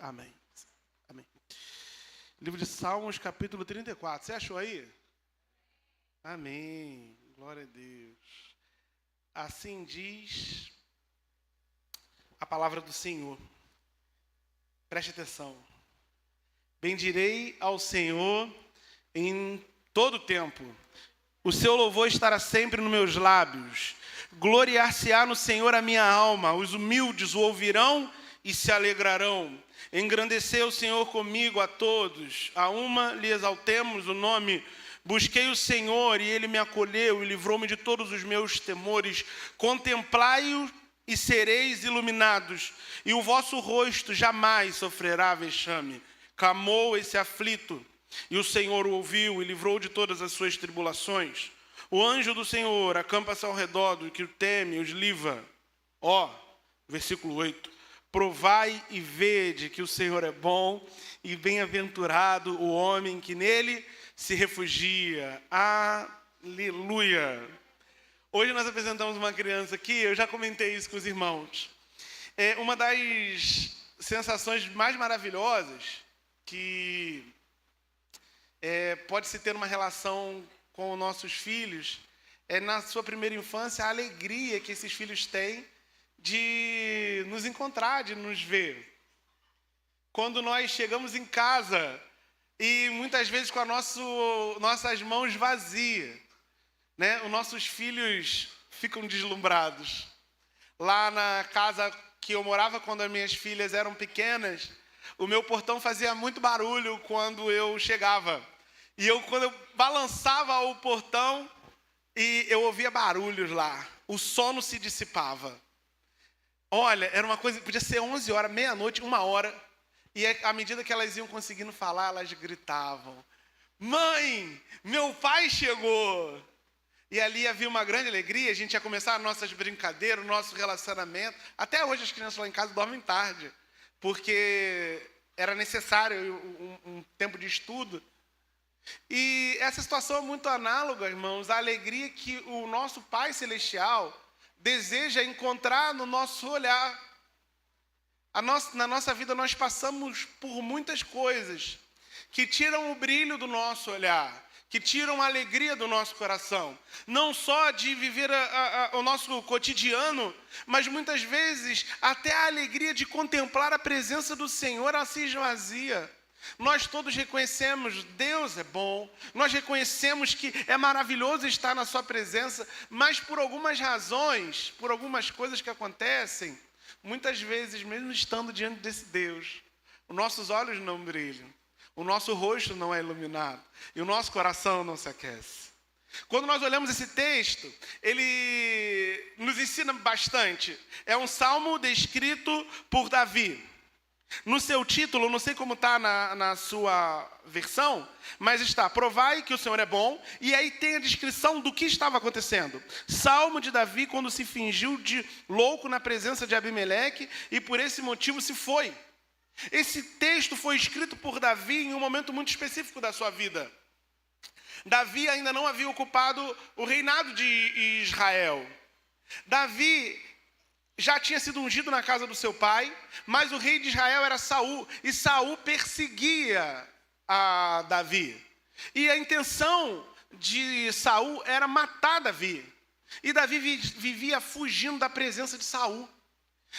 Amém. Amém. Livro de Salmos, capítulo 34. Você achou aí? Amém. Glória a Deus. Assim diz a palavra do Senhor. Preste atenção. Bendirei ao Senhor em todo tempo. O seu louvor estará sempre nos meus lábios. Gloriar-se-á no Senhor a minha alma. Os humildes o ouvirão e se alegrarão. Engrandecei o Senhor comigo a todos. A uma lhe exaltemos o nome. Busquei o Senhor e ele me acolheu e livrou-me de todos os meus temores. Contemplai-o e sereis iluminados. E o vosso rosto jamais sofrerá vexame. Clamou esse aflito. E o Senhor o ouviu e livrou de todas as suas tribulações. O anjo do Senhor acampa-se ao redor do que o teme e os livra. Versículo 8. Provai e vede que o Senhor é bom e bem-aventurado o homem que nele se refugia. Aleluia. Hoje nós apresentamos uma criança aqui, eu já comentei isso com os irmãos. É uma das sensações mais maravilhosas que pode-se ter uma relação com os nossos filhos, na sua primeira infância, a alegria que esses filhos têm de nos encontrar, de nos ver. Quando nós chegamos em casa e muitas vezes com nossas mãos vazias, né? Os nossos filhos ficam deslumbrados. Lá na casa que eu morava quando as minhas filhas eram pequenas, o meu portão fazia muito barulho quando eu chegava. E quando eu balançava o portão, e eu ouvia barulhos lá. O sono se dissipava. Olha, era uma coisa, podia ser 11 horas, meia-noite, 1h. E à medida que elas iam conseguindo falar, elas gritavam: "Mãe, meu pai chegou!" E ali havia uma grande alegria, a gente ia começar nossas brincadeiras, o nosso relacionamento. Até hoje as crianças lá em casa dormem tarde, porque era necessário um tempo de estudo. E essa situação é muito análoga, irmãos, à alegria que o nosso Pai Celestial deseja encontrar no nosso olhar. Na nossa vida nós passamos por muitas coisas que tiram o brilho do nosso olhar, que tiram a alegria do nosso coração. Não só de viver o nosso cotidiano, mas muitas vezes até a alegria de contemplar a presença do Senhor, ela se esvazia. Nós todos reconhecemos, Deus é bom, nós reconhecemos que é maravilhoso estar na sua presença, mas por algumas razões, por algumas coisas que acontecem, muitas vezes, mesmo estando diante desse Deus, os nossos olhos não brilham, o nosso rosto não é iluminado e o nosso coração não se aquece. Quando nós olhamos esse texto, ele nos ensina bastante. É um salmo descrito por Davi. No seu título, não sei como está na sua versão, mas está: provai que o Senhor é bom, e aí tem a descrição do que estava acontecendo. Salmo de Davi quando se fingiu de louco na presença de Abimeleque e por esse motivo se foi. Esse texto foi escrito por Davi em um momento muito específico da sua vida. Davi ainda não havia ocupado o reinado de Israel. Davi já tinha sido ungido na casa do seu pai, mas o rei de Israel era Saul, e Saul perseguia a Davi. E a intenção de Saul era matar Davi. E Davi vivia fugindo da presença de Saul.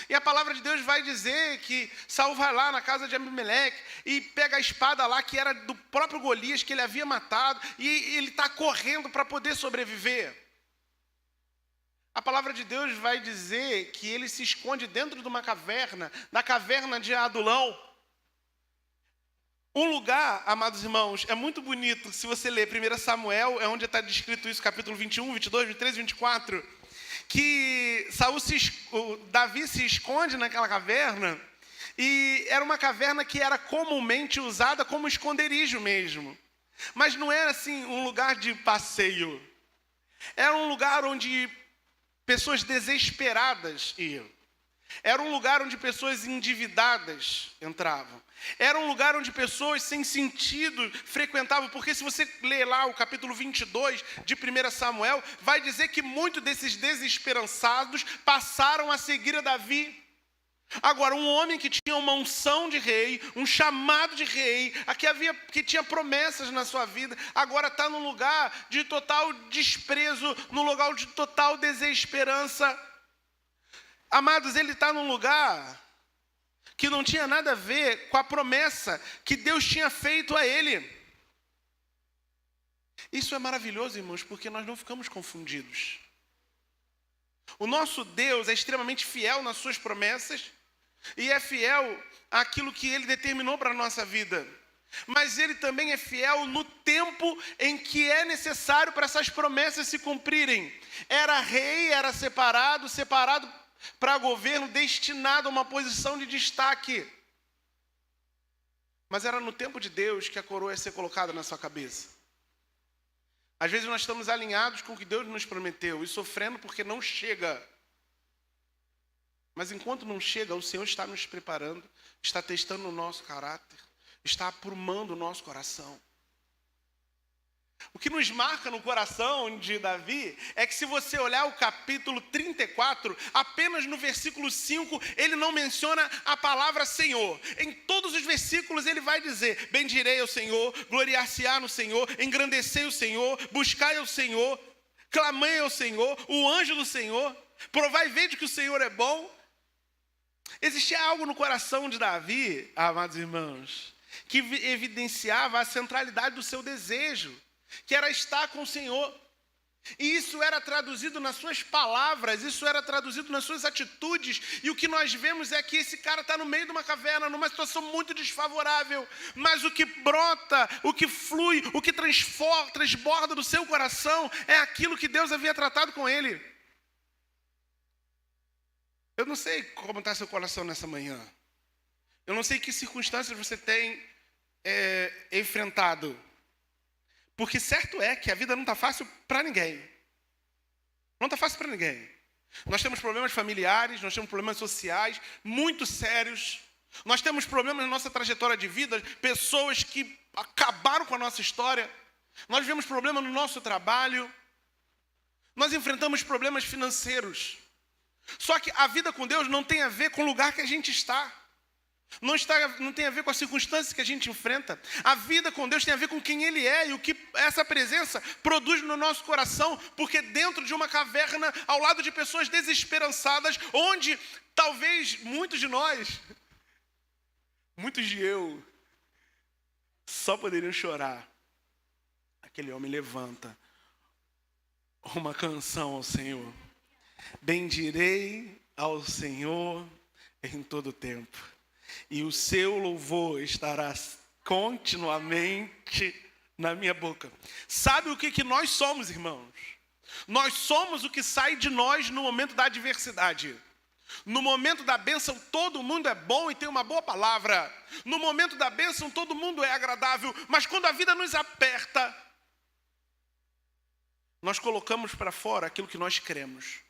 E a palavra de Deus vai dizer que Saul vai lá na casa de Abimeleque e pega a espada lá que era do próprio Golias, que ele havia matado, e ele está correndo para poder sobreviver. A palavra de Deus vai dizer que ele se esconde dentro de uma caverna, na caverna de Adulão. Um lugar, amados irmãos, é muito bonito. Se você ler 1 Samuel, é onde está descrito isso, capítulo 21, 22, 23 e 24, que Davi se esconde naquela caverna, e era uma caverna que era comumente usada como esconderijo mesmo. Mas não era assim um lugar de passeio. Era um lugar onde pessoas desesperadas iam. Era um lugar onde pessoas endividadas entravam. Era um lugar onde pessoas sem sentido frequentavam. Porque se você ler lá o capítulo 22 de 1 Samuel, vai dizer que muitos desses desesperançados passaram a seguir a Davi. Agora, um homem que tinha uma unção de rei, um chamado de rei, que tinha promessas na sua vida, agora está num lugar de total desprezo, num lugar de total desesperança. Amados, ele está num lugar que não tinha nada a ver com a promessa que Deus tinha feito a ele. Isso é maravilhoso, irmãos, porque nós não ficamos confundidos. O nosso Deus é extremamente fiel nas suas promessas e é fiel àquilo que Ele determinou para a nossa vida. Mas Ele também é fiel no tempo em que é necessário para essas promessas se cumprirem. Era rei, era separado para governo, destinado a uma posição de destaque. Mas era no tempo de Deus que a coroa ia ser colocada na sua cabeça. Às vezes nós estamos alinhados com o que Deus nos prometeu e sofrendo porque não chega. Mas enquanto não chega, o Senhor está nos preparando, está testando o nosso caráter, está aprumando o nosso coração. O que nos marca no coração de Davi é que se você olhar o capítulo 34, apenas no versículo 5, ele não menciona a palavra Senhor. Em todos os versículos ele vai dizer: bendirei ao Senhor, gloriar-se-á no Senhor, engrandecei o Senhor, buscai ao Senhor, clamei ao Senhor, o anjo do Senhor, provai e vede que o Senhor é bom. Existia algo no coração de Davi, amados irmãos, que evidenciava a centralidade do seu desejo, que era estar com o Senhor. E isso era traduzido nas suas palavras, isso era traduzido nas suas atitudes. E o que nós vemos é que esse cara está no meio de uma caverna, numa situação muito desfavorável. Mas o que brota, o que flui, o que transborda do seu coração é aquilo que Deus havia tratado com ele. Eu não sei como está seu coração nessa manhã. Eu não sei que circunstâncias você tem enfrentado. Porque certo é que a vida não está fácil para ninguém. Não está fácil para ninguém. Nós temos problemas familiares, nós temos problemas sociais muito sérios. Nós temos problemas na nossa trajetória de vida, pessoas que acabaram com a nossa história. Nós vivemos problemas no nosso trabalho. Nós enfrentamos problemas financeiros. Só que a vida com Deus não tem a ver com o lugar que a gente está. Não tem a ver com as circunstâncias que a gente enfrenta. A vida com Deus tem a ver com quem Ele é e o que essa presença produz no nosso coração. Porque dentro de uma caverna, ao lado de pessoas desesperançadas, onde talvez muitos de nós, muitos de eu, só poderiam chorar. Aquele homem levanta uma canção ao Senhor. Bendirei ao Senhor em todo tempo, e o seu louvor estará continuamente na minha boca. Sabe o que nós somos, irmãos? Nós somos o que sai de nós no momento da adversidade. No momento da bênção, todo mundo é bom e tem uma boa palavra. No momento da bênção, todo mundo é agradável. Mas quando a vida nos aperta, nós colocamos para fora aquilo que nós cremos.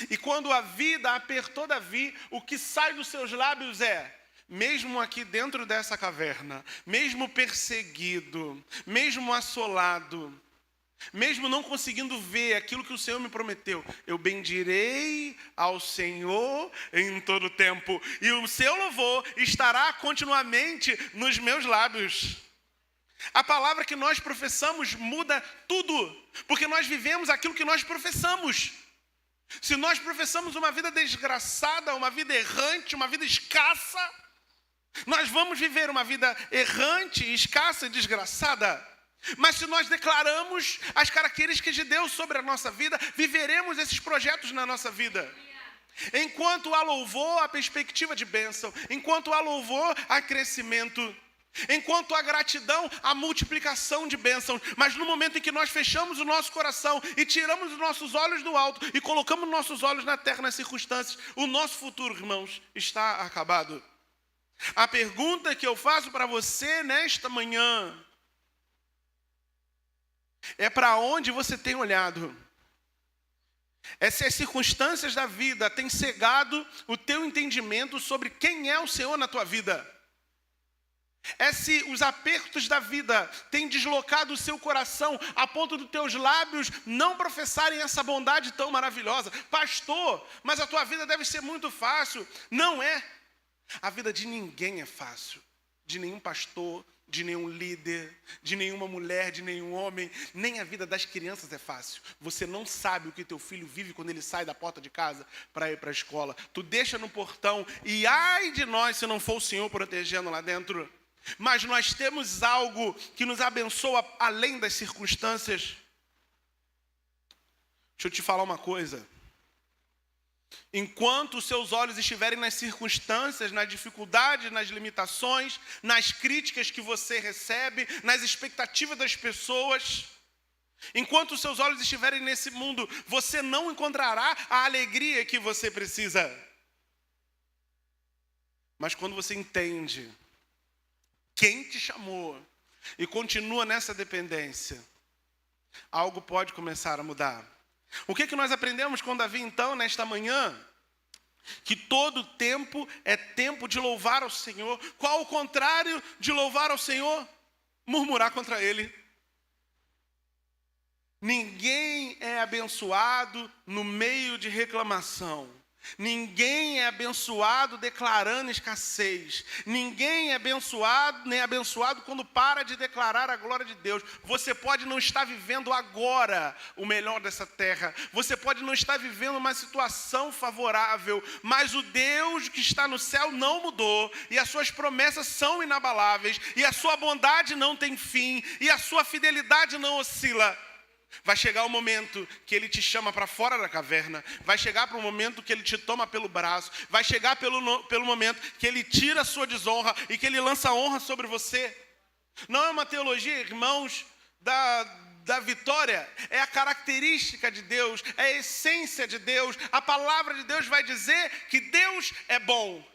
E quando a vida apertou Davi, o que sai dos seus lábios é: mesmo aqui dentro dessa caverna, mesmo perseguido, mesmo assolado, mesmo não conseguindo ver aquilo que o Senhor me prometeu, eu bendirei ao Senhor em todo tempo, e o seu louvor estará continuamente nos meus lábios. A palavra que nós professamos muda tudo, porque nós vivemos aquilo que nós professamos. Se nós professamos uma vida desgraçada, uma vida errante, uma vida escassa, nós vamos viver uma vida errante, escassa e desgraçada. Mas se nós declaramos as características de Deus sobre a nossa vida, viveremos esses projetos na nossa vida. Enquanto há louvor, há perspectiva de bênção. Enquanto há louvor, há crescimento. Enquanto há gratidão, há multiplicação de bênçãos. Mas no momento em que nós fechamos o nosso coração e tiramos os nossos olhos do alto e colocamos nossos olhos na terra, nas circunstâncias, o nosso futuro, irmãos, está acabado. A pergunta que eu faço para você nesta manhã é: para onde você tem olhado? Essas circunstâncias da vida têm cegado o teu entendimento sobre quem é o Senhor na tua vida. Se os apertos da vida têm deslocado o seu coração a ponto dos teus lábios não professarem essa bondade tão maravilhosa. Pastor, mas a tua vida deve ser muito fácil. Não é. A vida de ninguém é fácil. De nenhum pastor, de nenhum líder, de nenhuma mulher, de nenhum homem. Nem a vida das crianças é fácil. Você não sabe o que teu filho vive quando ele sai da porta de casa para ir para a escola. Tu deixa no portão e ai de nós se não for o Senhor protegendo lá dentro. Mas nós temos algo que nos abençoa além das circunstâncias. Deixa eu te falar uma coisa. Enquanto os seus olhos estiverem nas circunstâncias, nas dificuldades, nas limitações, nas críticas que você recebe, nas expectativas das pessoas, enquanto os seus olhos estiverem nesse mundo, você não encontrará a alegria que você precisa. Mas quando você entende quem te chamou e continua nessa dependência, algo pode começar a mudar. O que nós aprendemos com Davi, então, nesta manhã? Que todo tempo é tempo de louvar ao Senhor. Qual o contrário de louvar ao Senhor? Murmurar contra Ele. Ninguém é abençoado no meio de reclamação. Ninguém é abençoado declarando escassez. Ninguém é abençoado, nem abençoado quando para de declarar a glória de Deus. Você pode não estar vivendo agora o melhor dessa terra. Você pode não estar vivendo uma situação favorável. Mas o Deus que está no céu não mudou. E as suas promessas são inabaláveis. E a sua bondade não tem fim. E a sua fidelidade não oscila. Vai chegar o momento que Ele te chama para fora da caverna. Vai chegar para o momento que Ele te toma pelo braço. Vai chegar pelo momento que Ele tira a sua desonra e que Ele lança honra sobre você. Não é uma teologia, irmãos, da vitória. É a característica de Deus, é a essência de Deus. A palavra de Deus vai dizer que Deus é bom.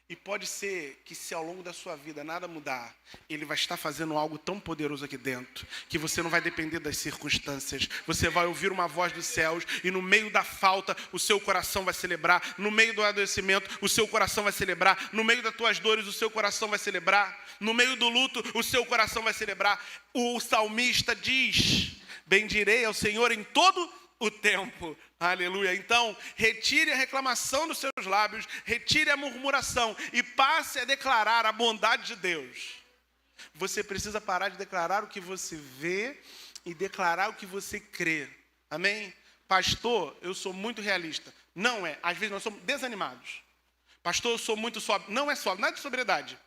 E pode ser que se ao longo da sua vida nada mudar, Ele vai estar fazendo algo tão poderoso aqui dentro, que você não vai depender das circunstâncias. Você vai ouvir uma voz dos céus e no meio da falta, o seu coração vai celebrar. No meio do adoecimento, o seu coração vai celebrar. No meio das tuas dores, o seu coração vai celebrar. No meio do luto, o seu coração vai celebrar. O salmista diz: bendirei ao Senhor em todo o tempo. Aleluia. Então, retire a reclamação dos seus lábios, retire a murmuração e passe a declarar a bondade de Deus. Você precisa parar de declarar o que você vê e declarar o que você crê. Amém? Pastor, eu sou muito realista. Não é. Às vezes nós somos desanimados. Pastor, eu sou muito sóbrio. Não é sóbrio, nada de sobriedade.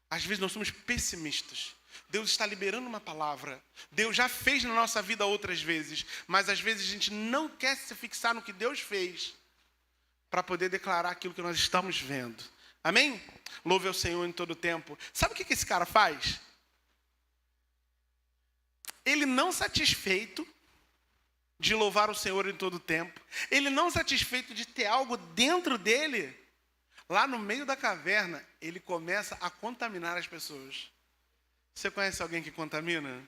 Às vezes nós somos pessimistas. Deus está liberando uma palavra. Deus já fez na nossa vida outras vezes. Mas às vezes a gente não quer se fixar no que Deus fez para poder declarar aquilo que nós estamos vendo. Amém? Louve ao Senhor em todo o tempo. Sabe o que esse cara faz? Ele não satisfeito de louvar o Senhor em todo o tempo. Ele não satisfeito de ter algo dentro dele. Lá no meio da caverna, ele começa a contaminar as pessoas. Você conhece alguém que contamina?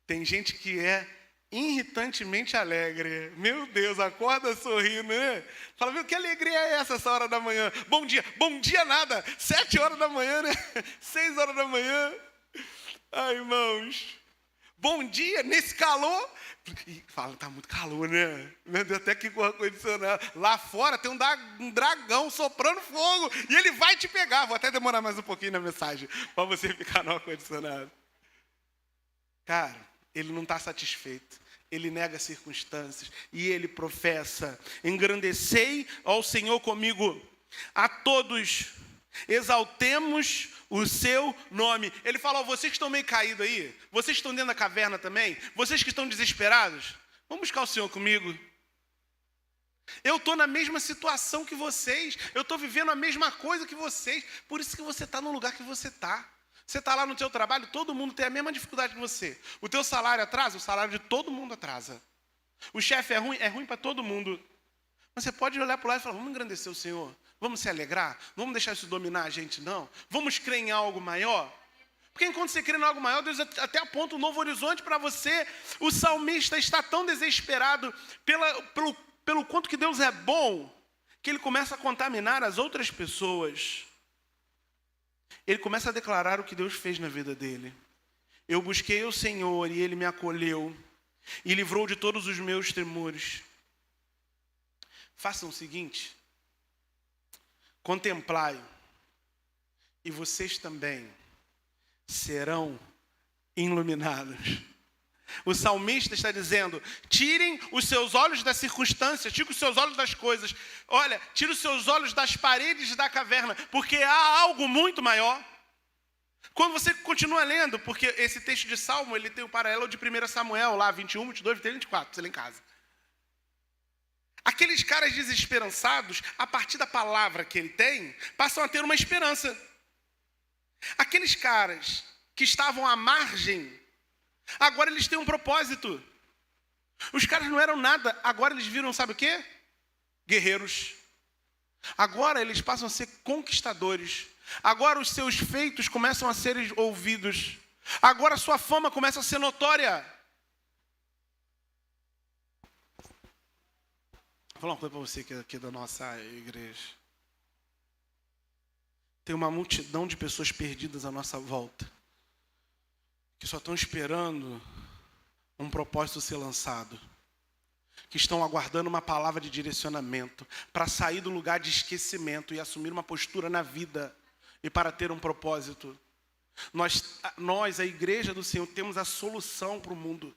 Tem gente que é irritantemente alegre. Meu Deus, acorda sorrindo, né? Fala, viu, que alegria é essa hora da manhã? Bom dia nada, 7 horas da manhã, né? 6 horas da manhã. Ai, irmãos, bom dia, nesse calor. Fala, tá muito calor, né? Meu Deus, até que com o ar-condicionado. Lá fora tem um dragão soprando fogo e ele vai te pegar. Vou até demorar mais um pouquinho na mensagem para você ficar no ar-condicionado. Cara, ele não está satisfeito. Ele nega as circunstâncias e ele professa: engrandecei ao Senhor comigo, a todos exaltemos o seu nome. Ele fala: vocês que estão meio caídos aí, vocês que estão dentro da caverna também, vocês que estão desesperados, vamos buscar o Senhor comigo. Eu estou na mesma situação que vocês, eu estou vivendo a mesma coisa que vocês, por isso que você está no lugar que você está. Você está lá no teu trabalho, todo mundo tem a mesma dificuldade que você. O teu salário atrasa, o salário de todo mundo atrasa. O chefe é ruim para todo mundo. Mas você pode olhar para o lado e falar: vamos engrandecer o Senhor, vamos se alegrar, vamos deixar isso dominar a gente, não. Vamos crer em algo maior. Porque enquanto você crê em algo maior, Deus até aponta um novo horizonte para você. O salmista está tão desesperado pelo quanto que Deus é bom, que ele começa a contaminar as outras pessoas. Ele começa a declarar o que Deus fez na vida dele. Eu busquei o Senhor e Ele me acolheu e livrou de todos os meus temores. Façam o seguinte: contemplai e vocês também serão iluminados. O salmista está dizendo: tirem os seus olhos das circunstâncias, tirem os seus olhos das coisas. Olha, tire os seus olhos das paredes da caverna, porque há algo muito maior. Quando você continua lendo, porque esse texto de Salmo, ele tem o paralelo de 1 Samuel, lá 21, 22, 23, 24, você lê em casa. Aqueles caras desesperançados, a partir da palavra que ele tem, passam a ter uma esperança. Aqueles caras que estavam à margem, agora eles têm um propósito. Os caras não eram nada, agora eles viram, sabe o quê? Guerreiros. Agora eles passam a ser conquistadores. Agora os seus feitos começam a ser ouvidos. Agora a sua fama começa a ser notória. Vou falar uma coisa para você que é aqui da nossa igreja. Tem uma multidão de pessoas perdidas à nossa volta, que só estão esperando um propósito ser lançado, que estão aguardando uma palavra de direcionamento para sair do lugar de esquecimento e assumir uma postura na vida e para ter um propósito. Nós, a igreja do Senhor, temos a solução para o mundo.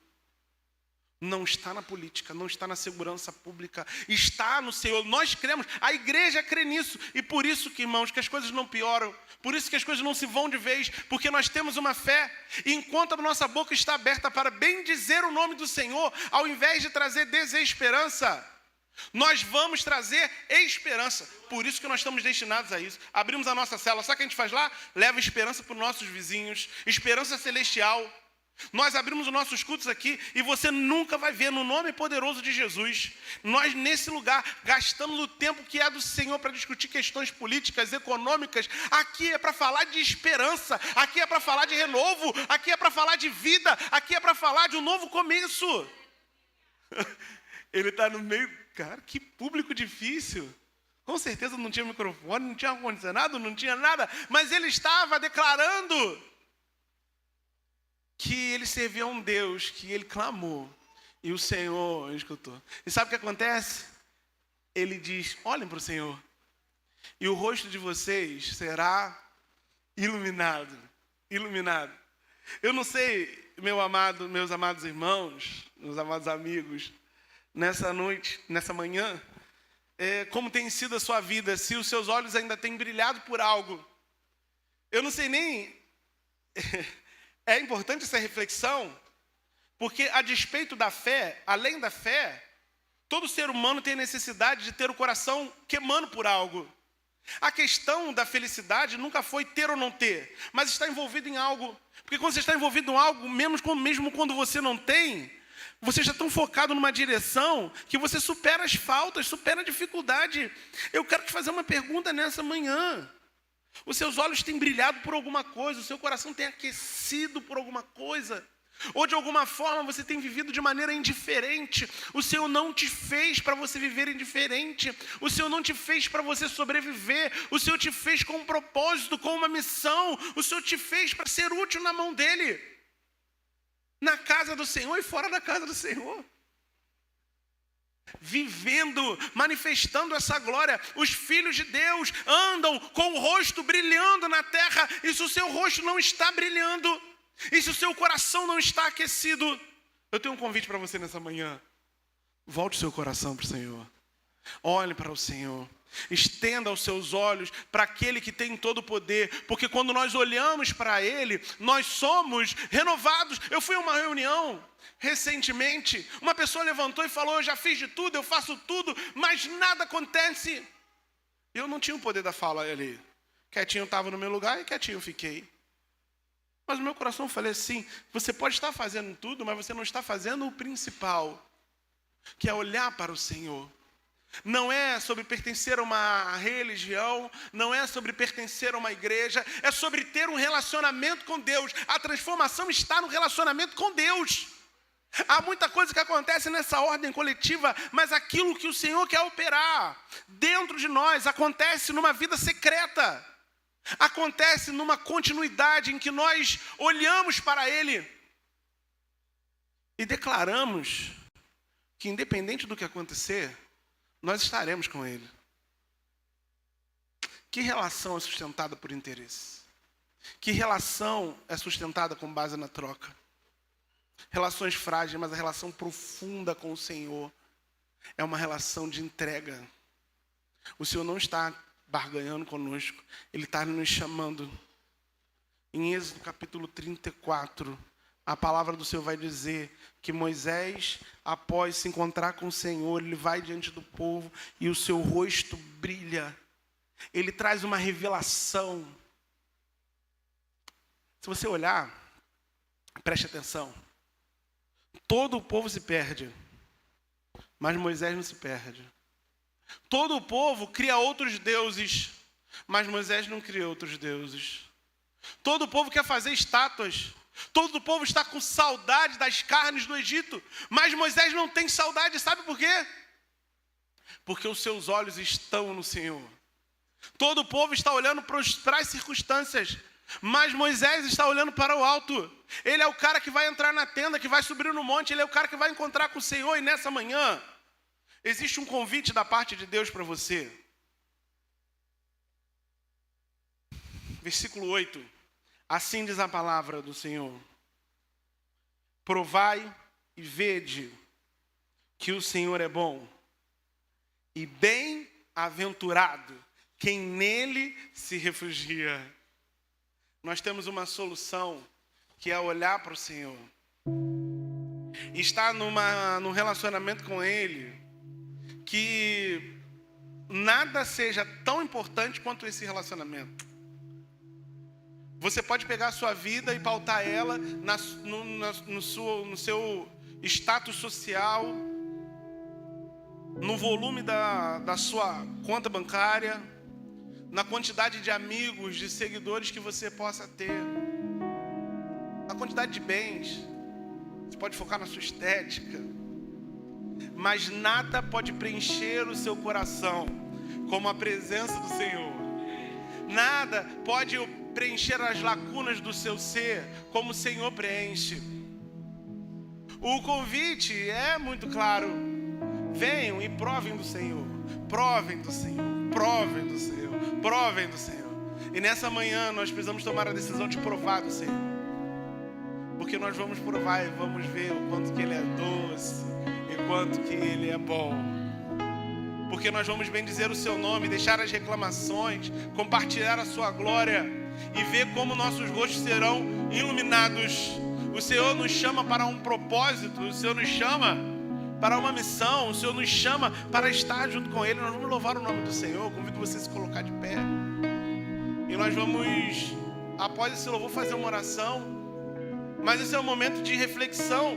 Não está na política, não está na segurança pública, está no Senhor. Nós cremos, a igreja crê nisso. E por isso que, irmãos, que as coisas não pioram. Por isso que as coisas não se vão de vez. Porque nós temos uma fé. E enquanto a nossa boca está aberta para bendizer o nome do Senhor, ao invés de trazer desesperança, nós vamos trazer esperança. Por isso que nós estamos destinados a isso. Abrimos a nossa célula. Sabe o que a gente faz lá? Leva esperança para os nossos vizinhos. Esperança celestial. Nós abrimos os nossos cultos aqui e você nunca vai ver, no nome poderoso de Jesus, nós nesse lugar, gastando o tempo que é do Senhor para discutir questões políticas, econômicas. Aqui é para falar de esperança, aqui é para falar de renovo, aqui é para falar de vida, aqui é para falar de um novo começo. Ele está no meio, cara, que público difícil. Com certeza não tinha microfone, não tinha ar-condicionado, não tinha nada, mas ele estava declarando que ele servia a um Deus, que ele clamou, e o Senhor escutou. E sabe o que acontece? Ele diz: olhem para o Senhor, e o rosto de vocês será iluminado. Iluminado. Eu não sei, meus amados irmãos, meus amados amigos, nessa noite, nessa manhã, como tem sido a sua vida, se os seus olhos ainda têm brilhado por algo. Eu não sei nem... É importante essa reflexão, porque a despeito da fé, além da fé, todo ser humano tem necessidade de ter o coração queimando por algo. A questão da felicidade nunca foi ter ou não ter, mas estar envolvido em algo. Porque quando você está envolvido em algo, mesmo quando você não tem, você já está tão focado numa direção que você supera as faltas, supera a dificuldade. Eu quero te fazer uma pergunta nessa manhã. Os seus olhos têm brilhado por alguma coisa, o seu coração tem aquecido por alguma coisa, ou de alguma forma você tem vivido de maneira indiferente. O Senhor não te fez para você viver indiferente, o Senhor não te fez para você sobreviver, o Senhor te fez com um propósito, com uma missão, o Senhor te fez para ser útil na mão dEle, na casa do Senhor e fora da casa do Senhor. Vivendo, manifestando essa glória. Os filhos de Deus andam com o rosto brilhando na terra. E se o seu rosto não está brilhando, e se o seu coração não está aquecido, eu tenho um convite para você nessa manhã. Volte o seu coração para o Senhor. Olhe para o Senhor. Estenda os seus olhos para aquele que tem todo o poder, porque quando nós olhamos para Ele, nós somos renovados. Eu fui a uma reunião recentemente, uma pessoa levantou e falou: eu já fiz de tudo, eu faço tudo, mas nada acontece. Eu não tinha o poder da fala ali. Quietinho estava no meu lugar e quietinho fiquei. Mas no meu coração eu falei assim: você pode estar fazendo tudo, mas você não está fazendo o principal, que é olhar para o Senhor. Não é sobre pertencer a uma religião, não é sobre pertencer a uma igreja, é sobre ter um relacionamento com Deus. A transformação está no relacionamento com Deus. Há muita coisa que acontece nessa ordem coletiva, mas aquilo que o Senhor quer operar dentro de nós acontece numa vida secreta. Acontece numa continuidade em que nós olhamos para Ele e declaramos que, independente do que acontecer, nós estaremos com Ele. Que relação é sustentada por interesse? que relação é sustentada com base na troca. Relações frágeis, mas a relação profunda com o Senhor é uma relação de entrega. O Senhor não está barganhando conosco, Ele está nos chamando. Em Êxodo capítulo 34, a palavra do Senhor vai dizer que Moisés, após se encontrar com o Senhor, ele vai diante do povo e o seu rosto brilha. Ele traz uma revelação. Se você olhar, preste atenção. Todo o povo se perde, mas Moisés não se perde. Todo o povo cria outros deuses, mas Moisés não cria outros deuses. Todo o povo quer fazer estátuas. Todo o povo está com saudade das carnes do Egito, mas Moisés não tem saudade, sabe por quê? Porque os seus olhos estão no Senhor. Todo o povo está olhando para as circunstâncias, mas Moisés está olhando para o alto. Ele é o cara que vai entrar na tenda, que vai subir no monte, ele é o cara que vai encontrar com o Senhor. E nessa manhã, existe um convite da parte de Deus para você. Versículo 8. Assim diz a palavra do Senhor: provai e vede que o Senhor é bom, e bem-aventurado quem nele se refugia. Nós temos uma solução, que é olhar para o Senhor. E estar num relacionamento com Ele, que nada seja tão importante quanto esse relacionamento. Você pode pegar a sua vida e pautar ela no seu status social, no volume da sua conta bancária, na quantidade de amigos, de seguidores que você possa ter, na quantidade de bens. Você pode focar na sua estética, mas nada pode preencher o seu coração como a presença do Senhor. Nada pode preencher as lacunas do seu ser como o Senhor preenche. O convite é muito claro: venham e provem do Senhor, provem do Senhor, provem do Senhor, provem do Senhor. E nessa manhã nós precisamos tomar a decisão de provar do Senhor, porque nós vamos provar e vamos ver o quanto que Ele é doce e quanto que Ele é bom. Porque nós vamos bendizer o seu nome, deixar as reclamações, compartilhar a sua glória e ver como nossos rostos serão iluminados. O Senhor nos chama para um propósito, o Senhor nos chama para uma missão, o Senhor nos chama para estar junto com Ele. Nós vamos louvar o nome do Senhor. Eu convido você a se colocar de pé. E nós vamos, após esse louvor, fazer uma oração. Mas esse é um momento de reflexão,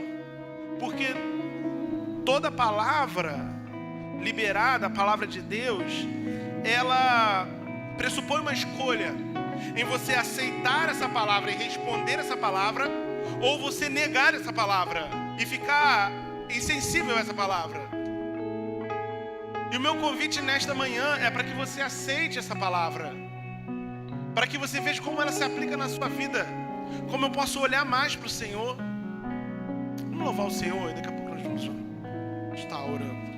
porque toda palavra liberada, a palavra de Deus, ela pressupõe uma escolha em você aceitar essa palavra e responder essa palavra, ou você negar essa palavra e ficar insensível a essa palavra. E o meu convite nesta manhã é para que você aceite essa palavra, para que você veja como ela se aplica na sua vida, como eu posso olhar mais para o Senhor. Vamos louvar o Senhor e daqui a pouco nós vamos estar orando.